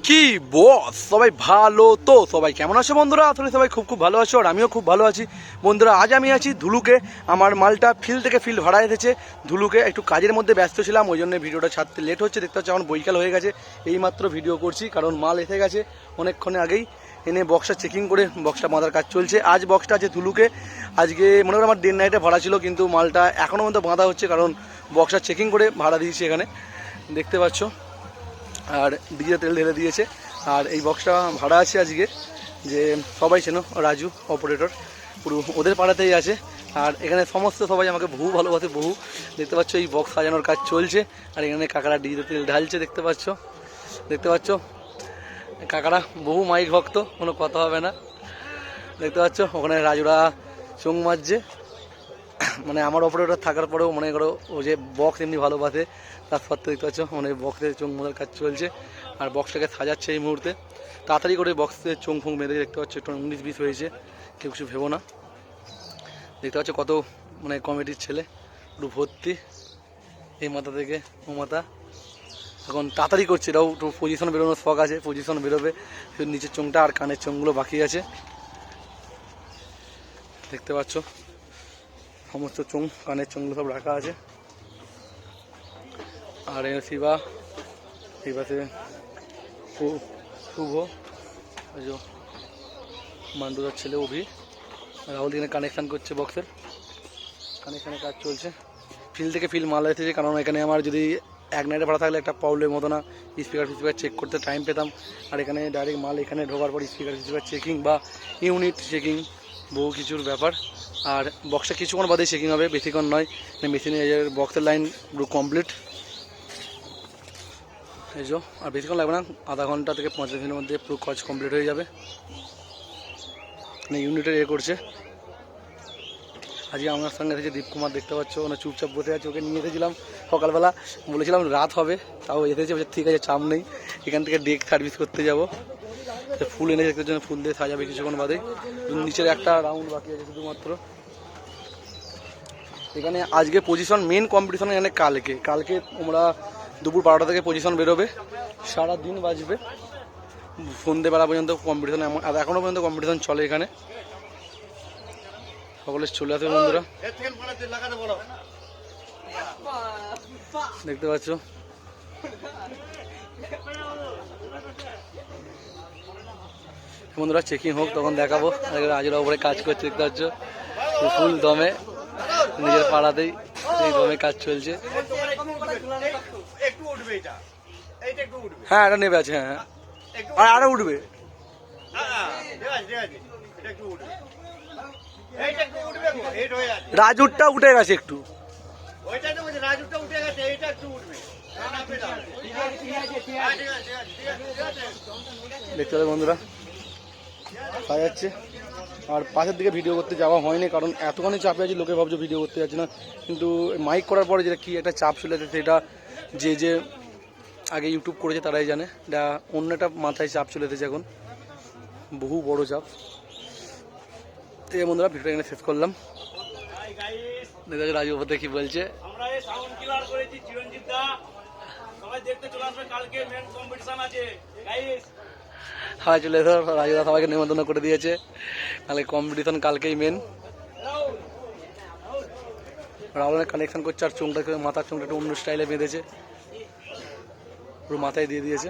কি বস সবাই ভালো তো? সবাই কেমন আছো বন্ধুরা? আসলে সবাই খুব ভালো আছো, আর আমিও খুব ভালো আছি বন্ধুরা। আজ আমি আছি ধুলুকে। আমার মালটা ফিল্ড থেকে ফিল্ড ভাড়া এসেছে ধুলুকে। একটু কাজের মধ্যে ব্যস্ত ছিলাম, ওই জন্য ভিডিওটা ছাড়তে লেট হচ্ছে। দেখতে পাচ্ছি এখন বৈকাল হয়ে গেছে, এইমাত্র ভিডিও করছি, কারণ মাল এসে গেছে অনেকক্ষণে আগেই। এনে বক্সটা চেকিং করে বক্সটা বাঁধার কাজ চলছে। আজ বক্সটা আছে ধুলুকে। আজকে মনে করো আমার ডে নাইটে ভাড়া ছিল, কিন্তু মালটা এখনও পর্যন্ত বাঁধা হচ্ছে, কারণ বক্সটা চেকিং করে ভাড়া দিয়েছি এখানে, দেখতে পাচ্ছ। আর ডিজে তেল ঢেলে দিয়েছে। আর এই বক্সটা ভাড়া আছে আজকে, যে সবাই চেনো, রাজু অপারেটর, পুরো ওদের পাড়াতেই আছে। আর এখানে সমস্ত সবাই আমাকে বহু ভালোবাসে, বহু। দেখতে পাচ্ছ এই বক্স সাজানোর কাজ চলছে, আর এখানে কাকারা ডিজে তেল ঢালছে, দেখতে পাচ্ছ কাকারা বহু মাইক ভক্ত, কোনো কথা হবে না। দেখতে পাচ্ছ ওখানে রাজুরা চোং মারছে। মানে আমার অপারেটর থাকার পরেও মনে করো ও যে বক্স এমনি ভালোবাসে, তার সত্ত্বেও দেখতে পাচ্ছ মানে বক্সের চোং মারার কাজ চলছে। আর বক্সটাকে সাজাচ্ছে এই মুহূর্তে, তাড়াতাড়ি করে বক্সের চোং ফোং বেঁধে। দেখতে পাচ্ছ একটু 19-20 হয়েছে, কেউ কিছু ভেবো না। দেখতে পাচ্ছ কত মানে কমিটির ছেলে পুরো ভর্তি, এই মাথা থেকে ও মাথা। এখন তাড়াতাড়ি করছে, এটাও একটু পজিশন বেরোনোর শখ আছে, পজিশন বেরোবে। শুধু নিচের চোংটা আর কানের চোংগুলো বাকি আছে। দেখতে পাচ্ছ সমস্ত চোং, কানের চোংগুলো সব রাখা আছে। আর শিবা, এই পাশে শুভ, ওই যে মান্ডুদার ছেলে অভি, রাহুল এখানে কানেকশান করছে, বক্সের কানেকশানের কাজ চলছে। ফিল্ড থেকে ফিল্ড মাল এসেছে, কারণ এখানে আমার যদি এক নাইটে ভাড়া থাকলে একটা প্রবলেম হতো না, স্পিকার চেক করতে টাইম পেতাম। আর এখানে ডাইরেক্ট মাল এখানে ঢোকার পর স্পিকার চেকিং বা ইউনিট চেকিং, বহু কিছুর ব্যাপার। আর বক্সটা কিছুক্ষণ বাদে চেকিং হবে, বেশিক্ষণ নয়। মেশিনে বক্সের লাইন পুরো কমপ্লিট, এই যে। আর বেশিক্ষণ লাগবে না, আধা ঘন্টা থেকে 5 মিনিটের মধ্যে পুরো কাজ কমপ্লিট হয়ে যাবে। মানে ইউনিটের করছে। আজকে আমার সঙ্গে এসেছে দীপ কুমার, দেখতে পাচ্ছ ওনা চুপচাপ বসে আছে। ওকে নিয়ে এসেছিলাম সকালবেলা, বলেছিলাম রাত হবে, তাও এসেছে, বলছে ঠিক আছে চাপ নেই, এখান থেকে ডেক সার্ভিস করতে যাবো। ফুল এনে দেখতে জন্য ফুল দিয়ে সাজাবে কিছুক্ষণ বাদে। নিচের একটা রাউন্ড বাকি আছে শুধুমাত্র। এখানে আজকে পজিশন মেন কম্পিটিশন এখানে কালকে তোমরা দুপুর 12টা থেকে পজিশন বেরোবে, সারা দিন বাজবে, সন্ধ্যেবেলা পর্যন্ত কম্পিটিশন। আর এখনও পর্যন্ত কম্পিটিশন চলে এখানে। সকলে চলে আসবে বন্ধুরা, দেখতে পাচ্ছ। বন্ধুরা চেকিং হোক তখন দেখাবো। রাজুরা উপরে কাজ করছে, দেখতে পাচ্ছ ফুল দমে, নিজের পাড়াতেই এই দমে কাজ চলছে। হ্যাঁ এটা নেবে আছে, হ্যাঁ আর আরো উঠবে। রাজুরটা উঠে গেছে একটু, দেখতে হবে বন্ধুরা সাজাচ্ছে। আর পাশের দিকে ভিডিও করতে যাওয়া হয়নি, কারণ এতখানি চাপে আছে, লোকে ভাবছে ভিডিও করতে যাচ্ছে না। কিন্তু মাইক করার পরে যেটা কি একটা চাপ চলে যাচ্ছে, সেটা যে আগে ইউটিউব করেছে তারাই জানে। এটা অন্য একটা মাথায় চাপ চলে এসেছে এখন, বহু বড় চাপ। এই বন্ধুরা ভিডিওটা এখানে শেষ করলাম। দেখা যাচ্ছে রাজু ওপর কি বলছে। হ্যাঁ চলে এসো, রাজুদা সবাইকে নিমন্ত্রণ করে দিয়েছে। কালকে কম্পিটিশন, কালকেই মেন। রাহুলের কানেকশন করছে, আর চোংটাকে মাথার চোংটা একটু অন্য স্টাইলে বেঁধেছে, পুরো মাথায় দিয়ে দিয়েছে।